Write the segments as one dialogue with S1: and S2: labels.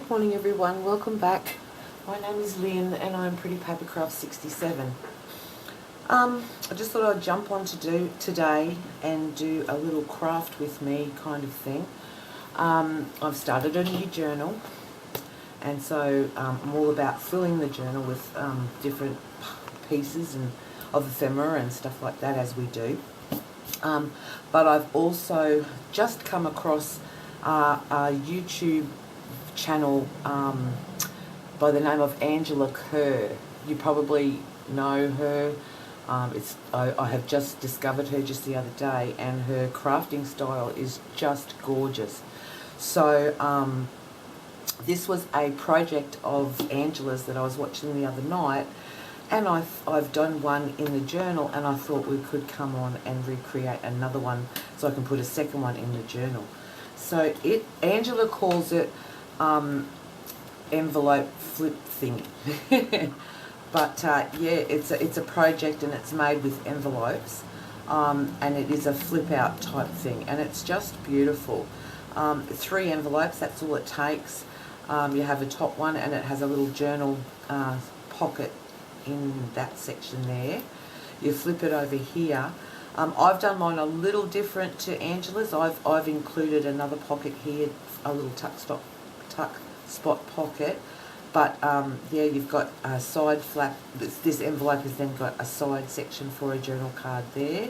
S1: Good morning everyone, welcome back. My name is Lynn and I'm Pretty Papercraft 67. I just thought I'd jump on today and do a little craft with me kind of thing. I've started a new journal, and so I'm all about filling the journal with different pieces and of ephemera and stuff like that, as we do. But I've also just come across a YouTube channel by the name of Kerr. You probably know her. I have just discovered her just the other day, and her crafting style is just gorgeous. So this was a project of Angela's that I was watching the other night, and I've done one in the journal, and I thought we could come on and recreate another one so I can put a second one in the journal. So Angela calls it envelope flip thingy. But yeah, it's a project, and it's made with envelopes, and it is a flip out type thing, and it's just beautiful. 3 envelopes, that's all it takes. You have a top one, and it has a little journal pocket in that section there. You flip it over here. I've done mine a little different to Angela's. I've included another pocket here, a little tuck spot pocket. But yeah, you've got a side flap. This envelope has then got a side section for a journal card there.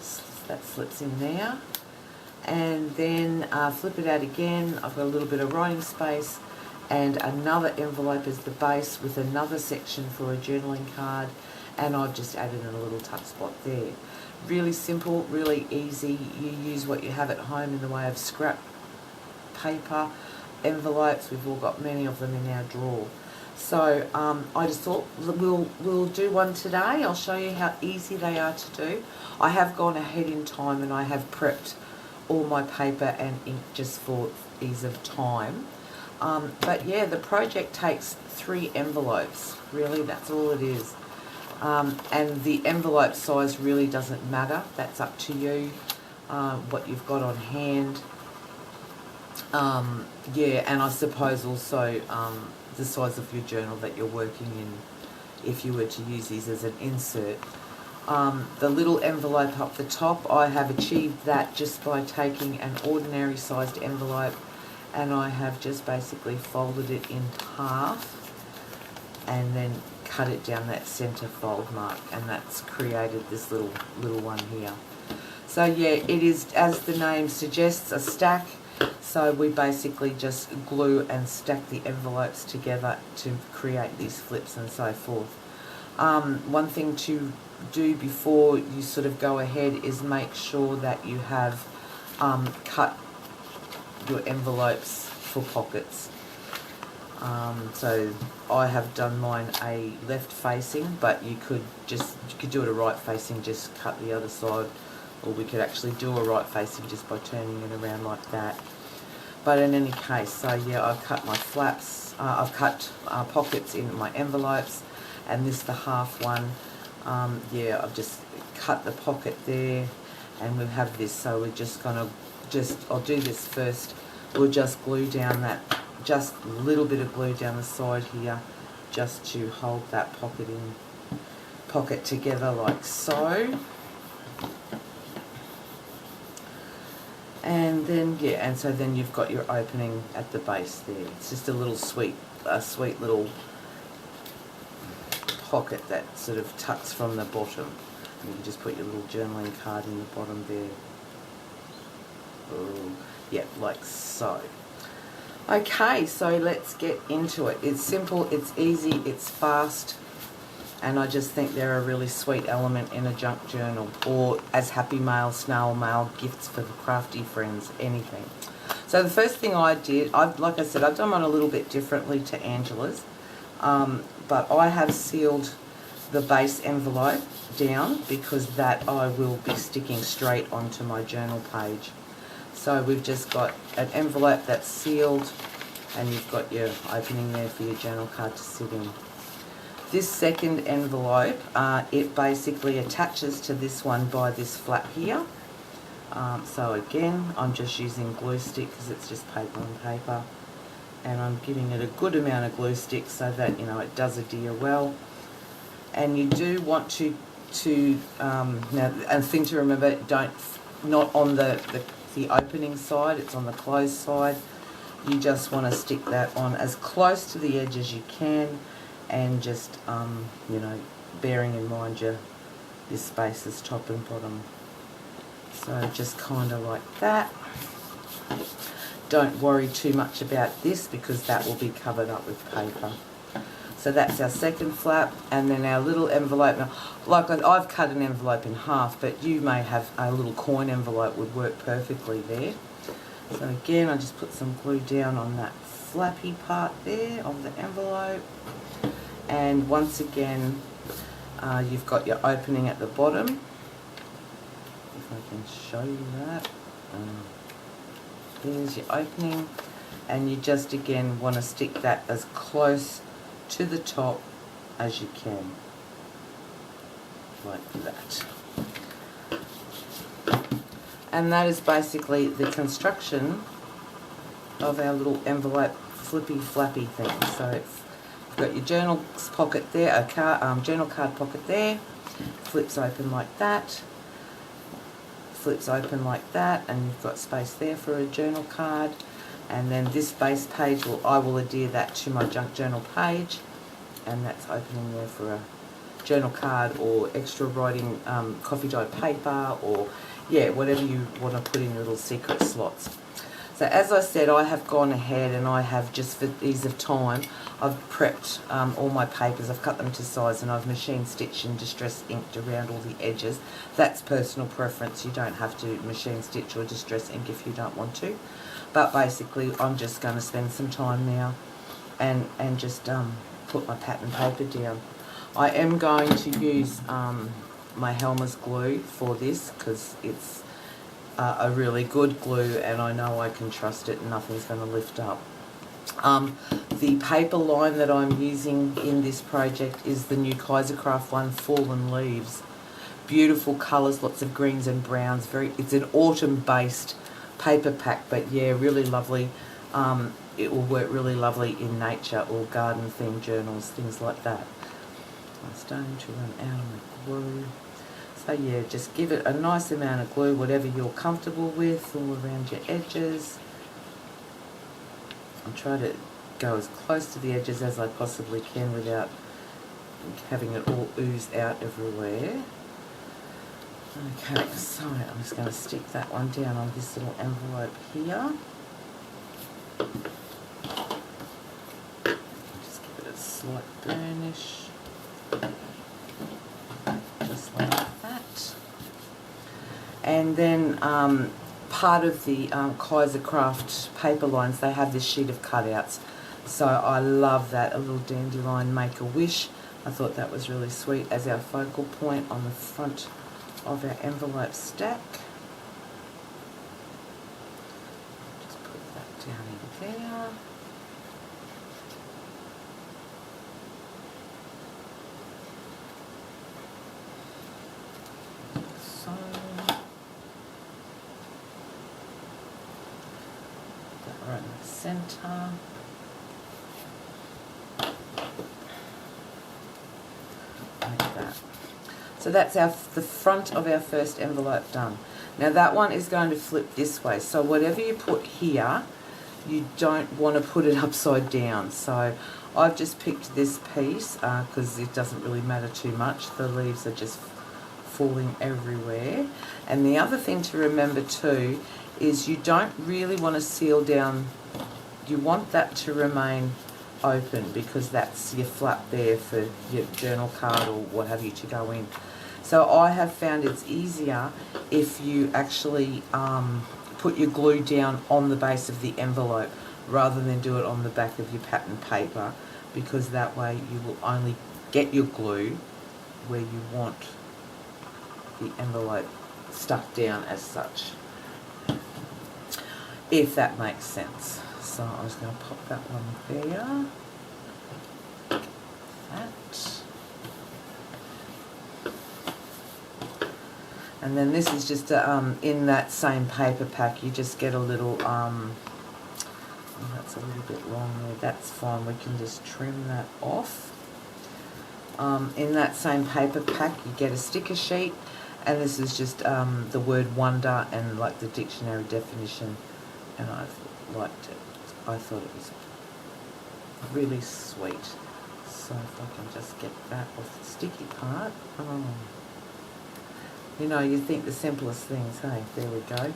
S1: So that slips in there. And then flip it out again. I've got a little bit of writing space, and another envelope as the base with another section for a journaling card. And I've just added in a little tuck spot there. Really simple, really easy. You use what you have at home in the way of scrap paper, envelopes. We've all got many of them in our drawer. So I just thought we'll do one today. I'll show you how easy they are to do. I have gone ahead in time, and I have prepped all my paper and ink just for ease of time. But yeah, the project takes 3 envelopes. Really, that's all it is. And the envelope size really doesn't matter. That's up to you, what you've got on hand. Yeah, and I suppose also the size of your journal that you're working in, if you were to use these as an insert. The little envelope up the top, I have achieved that just by taking an ordinary sized envelope, and I have just basically folded it in half and then cut it down that center fold mark, and that's created this little one here. So yeah, it is, as the name suggests, a stack. So we basically just glue and stack the envelopes together to create these flips and so forth. One thing to do before you sort of go ahead is make sure that you have cut your envelopes for pockets. So I have done mine a left facing, but you could do it a right facing, just cut the other side, or we could actually do a right facing just by turning it around like that. But in any case, so yeah, I've cut my flaps, I've cut pockets in my envelopes, and this the half one. Yeah, I've just cut the pocket there, and we have this, so we're just gonna I'll do this first. We'll just glue down that, just a little bit of glue down the side here, just to hold that pocket together like so. And then yeah, and so then you've got your opening at the base there. It's just a little sweet little pocket that sort of tucks from the bottom. And you can just put your little journaling card in the bottom there. Ooh, yeah, like so. Okay, so let's get into it. It's simple, it's easy, it's fast, and I just think they're a really sweet element in a junk journal, or as happy mail, snail mail, gifts for the crafty friends, anything. So the first thing I did, like I said, I've done one a little bit differently to Angela's, but I have sealed the base envelope down because that I will be sticking straight onto my journal page. So we've just got an envelope that's sealed, and you've got your opening there for your journal card to sit in. This second envelope, it basically attaches to this one by this flap here. So again, I'm just using glue stick because it's just paper on paper. and I'm giving it a good amount of glue stick so that, you know, it does adhere well. And you do want to now, and thing to remember, not on the opening side, it's on the closed side. You just want to stick that on as close to the edge as you can, and just you know, bearing in mind your spaces top and bottom. So just kind of like that. Don't worry too much about this because that will be covered up with paper. So that's our second flap, and then our little envelope. Now, like I've cut an envelope in half, but you may have a little coin envelope would work perfectly there. So again, I just put some glue down on that flappy part there of the envelope, and once again, you've got your opening at the bottom. If I can show you that. There's your opening, and you just again want to stick that as close to the top as you can, like that. And that is basically the construction of our little envelope flippy flappy thing. So you've got your journal pocket there, a journal card pocket there, flips open like that, flips open like that, and you've got space there for a journal card. And then this base page, I will adhere that to my junk journal page, and that's opening there for a journal card or extra writing coffee dye paper, or yeah, whatever you want to put in little secret slots. So as I said, I have gone ahead and I have, just for ease of time, I've prepped all my papers. I've cut them to size and I've machine stitched and distress inked around all the edges. That's personal preference. You don't have to machine stitch or distress ink if you don't want to. But basically, I'm just going to spend some time now and just put my pattern paper down. I am going to use my Helmer's glue for this because it's a really good glue, and I know I can trust it and nothing's going to lift up. The paper line that I'm using in this project is the new Kaisercraft one, Fallen Leaves. Beautiful colours, lots of greens and browns. It's an autumn-based paper pack, but yeah, really lovely. It will work really lovely in nature or garden-themed journals, things like that. I'm starting to run out of my glue. So yeah, just give it a nice amount of glue, whatever you're comfortable with, all around your edges. I'll try to go as close to the edges as I possibly can without having it all ooze out everywhere. Okay, so I'm just going to stick that one down on this little envelope here. Just give it a slight burnish. Just like that. And then part of the Kaisercraft paper lines, they have this sheet of cutouts. So I love that, a little dandelion Make-A-Wish. I thought that was really sweet as our focal point on the front of our envelope stack. Just put that down in there. So that right in the center. Like that. So that's the front of our first envelope done. Now that one is going to flip this way. So whatever you put here, you don't want to put it upside down. So I've just picked this piece because it doesn't really matter too much. The leaves are just falling everywhere. And the other thing to remember too is you don't really want to seal down. You want that to remain open because that's your flap there for your journal card or what have you to go in. So I have found it's easier if you actually put your glue down on the base of the envelope rather than do it on the back of your pattern paper, because that way you will only get your glue where you want the envelope stuck down as such, if that makes sense. So I'm just going to pop that one there. That. And then this is just in that same paper pack, you just get a little, That's a little bit long there. That's fine. We can just trim that off. In that same paper pack, you get a sticker sheet, and this is just the word wonder and like the dictionary definition. And I liked it. I thought it was really sweet. So if I can just get that off the sticky part. Oh. You know, you think the simplest things, hey? There we go.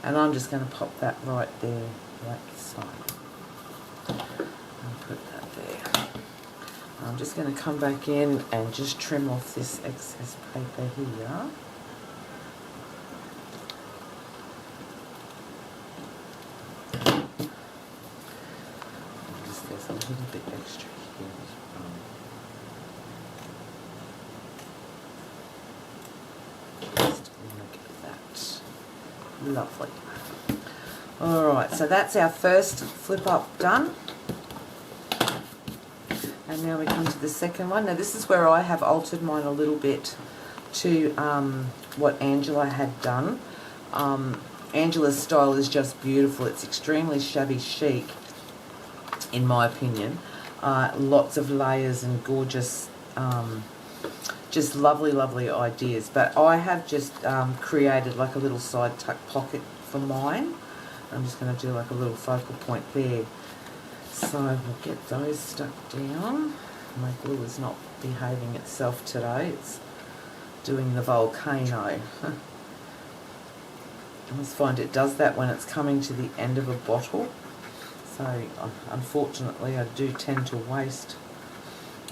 S1: And I'm just going to pop that right there, like so. And put that there. I'm just going to come back in and just trim off this excess paper here. There's a little bit extra here as well. Just look at that. Lovely. Alright, so that's our first flip up done. And now we come to the second one. Now this is where I have altered mine a little bit to what Angela had done. Angela's style is just beautiful. It's extremely shabby chic, in my opinion. Lots of layers and gorgeous, just lovely, lovely ideas. But I have just created like a little side tuck pocket for mine. I'm just going to do like a little focal point there. So we'll get those stuck down. My glue is not behaving itself today. It's doing the volcano. I always find it does that when it's coming to the end of a bottle. So unfortunately I do tend to waste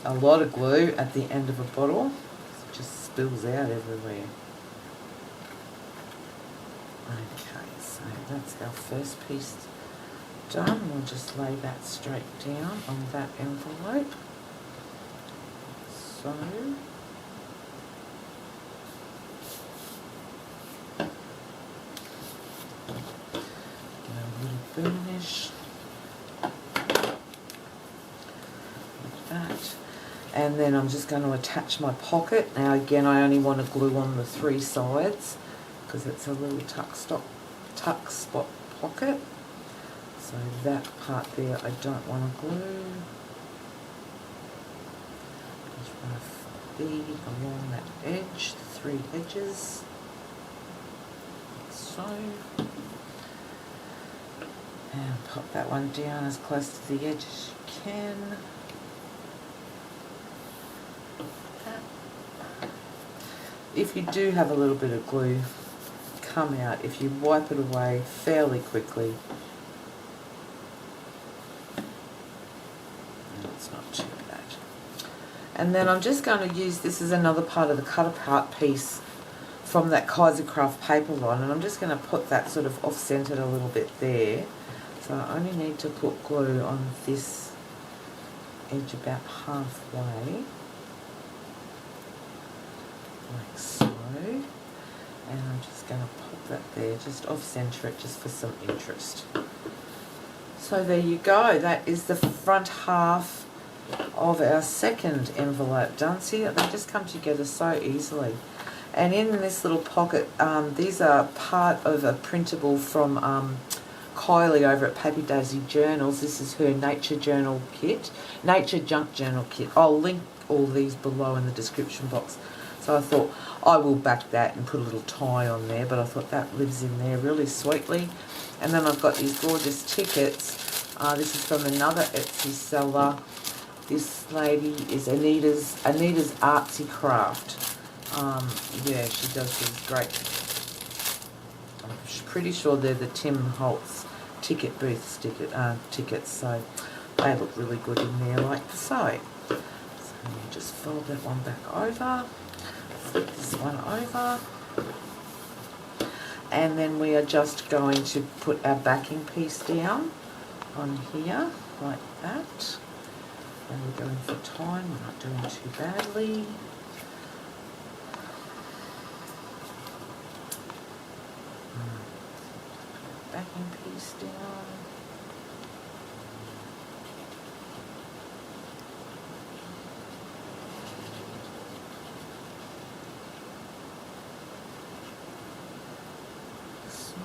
S1: a lot of glue at the end of a bottle. It just spills out everywhere. Okay, so that's our first piece done. We'll just lay that straight down on that envelope. So get a little burnish like that. And then I'm just going to attach my pocket. Now again, I only want to glue on the 3 sides because it's a little tuck spot pocket. So that part there I don't want to glue. Just want to feed along that edge, the 3 edges, like so. And pop that one down as close to the edge as you can. If you do have a little bit of glue come out, if you wipe it away fairly quickly, it's not too bad. And then I'm just going to use, this is another part of the cut apart piece from that Kaisercraft paper line, and I'm just going to put that sort of off-centered a little bit there. So I only need to put glue on this edge about halfway, like so. And I'm just going to pop that there, just off-center it just for some interest. So there you go, that is the front half of our second envelope done. See, they just come together so easily. And in this little pocket, these are part of a printable from Kylie over at Paper Daisy Journals. This is her Nature Journal kit, Nature Junk Journal kit. I'll link all these below in the description box. So I thought I will back that and put a little tie on there, but I thought that lives in there really sweetly. And then I've got these gorgeous tickets. This is from another Etsy seller. This lady is Anita's Artsy Craft. Yeah, she does these great. I'm pretty sure they're the Tim Holtz ticket booth tickets, so they look really good in there, like so. So you just fold that one back over, flip this one over, and then we are just going to put our backing piece down on here, like that. And we're going for time, we're not doing too badly. Backing piece down. So.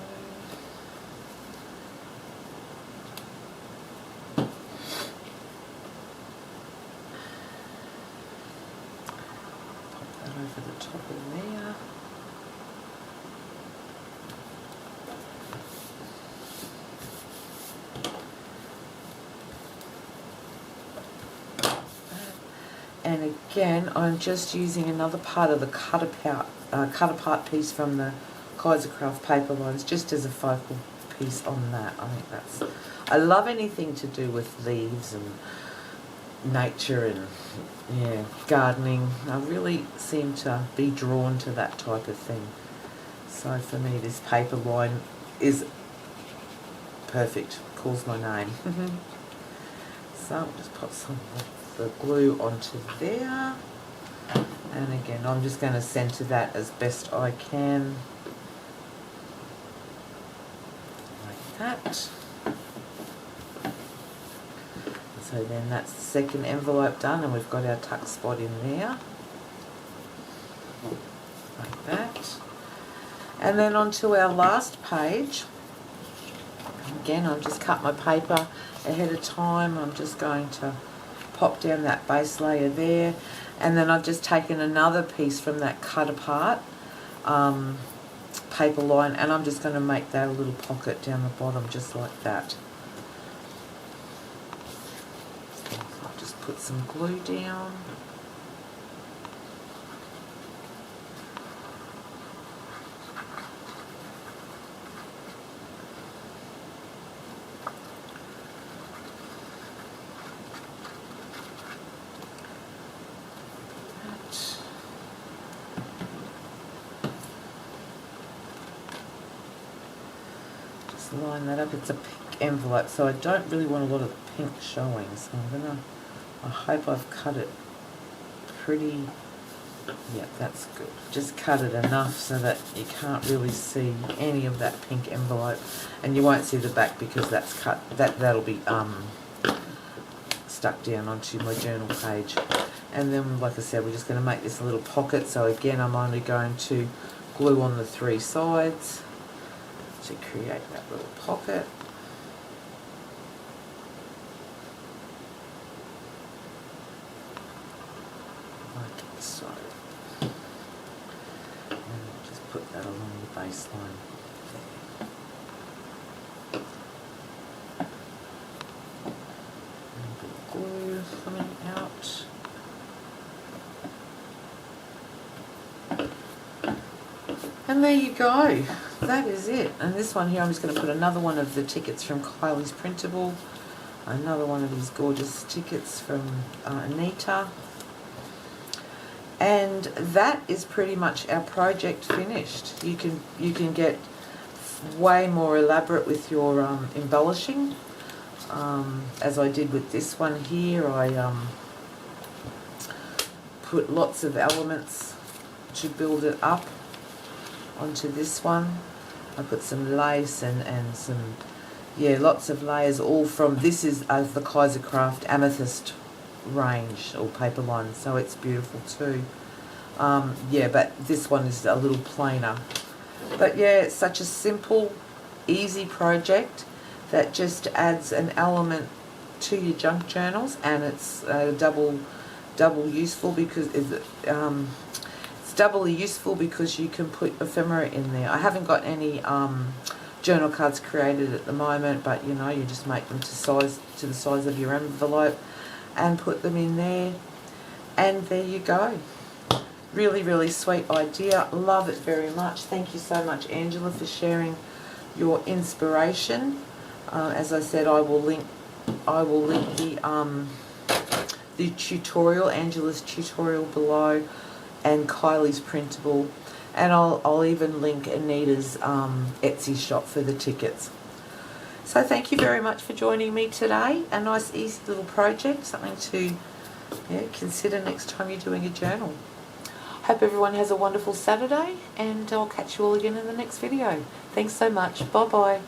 S1: top of there. And again, I'm just using another part of the cut apart piece from the Kaisercraft paper lines, just as a focal piece on that. I think that's, I love anything to do with leaves and nature and, yeah, gardening. I really seem to be drawn to that type of thing. So for me, this paper line is perfect, calls my name. So I'll just put some of the glue onto there. And again, I'm just going to centre that as best I can. Like that. So then that's the second envelope done, and we've got our tuck spot in there. Like that. And then onto our last page. Again, I've just cut my paper ahead of time. I'm just going to pop down that base layer there, and then I've just taken another piece from that cut apart paper line, and I'm just going to make that a little pocket down the bottom, just like that. So I'll just put some glue down. Line that up. It's a pink envelope, so I don't really want a lot of pink showing, so I hope I've cut it pretty, yeah, that's good. Just cut it enough so that you can't really see any of that pink envelope, and you won't see the back because that's cut, that'll be stuck down onto my journal page. And then, like I said, we're just going to make this a little pocket, so again I'm only going to glue on the 3 sides to create that little pocket. Like so. And just put that along the baseline there. And a bit of glue coming out. And there you go. That is it. And this one here, I'm just going to put another one of the tickets from Kylie's Printable, another one of these gorgeous tickets from Anita, and that is pretty much our project finished. You can get way more elaborate with your embellishing, as I did with this one here. I put lots of elements to build it up onto this one. I put some lace and some, yeah, lots of layers, all from, this is the Kaisercraft Amethyst range or paper line, so it's beautiful too. Yeah, but this one is a little plainer. But yeah, it's such a simple, easy project that just adds an element to your junk journals, and it's double useful because it's doubly useful because you can put ephemera in there. I haven't got any journal cards created at the moment, but you know, you just make them to the size of your envelope and put them in there, and there you go. Really, really sweet idea. Love it very much. Thank you so much, Angela, for sharing your inspiration. As I said, I will link the tutorial, Angela's tutorial below, and Kylie's Printable, and I'll even link Anita's Etsy shop for the tickets. So thank you very much for joining me today. A nice easy little project, something to consider next time you're doing a journal. Hope everyone has a wonderful Saturday, and I'll catch you all again in the next video. Thanks so much. Bye bye.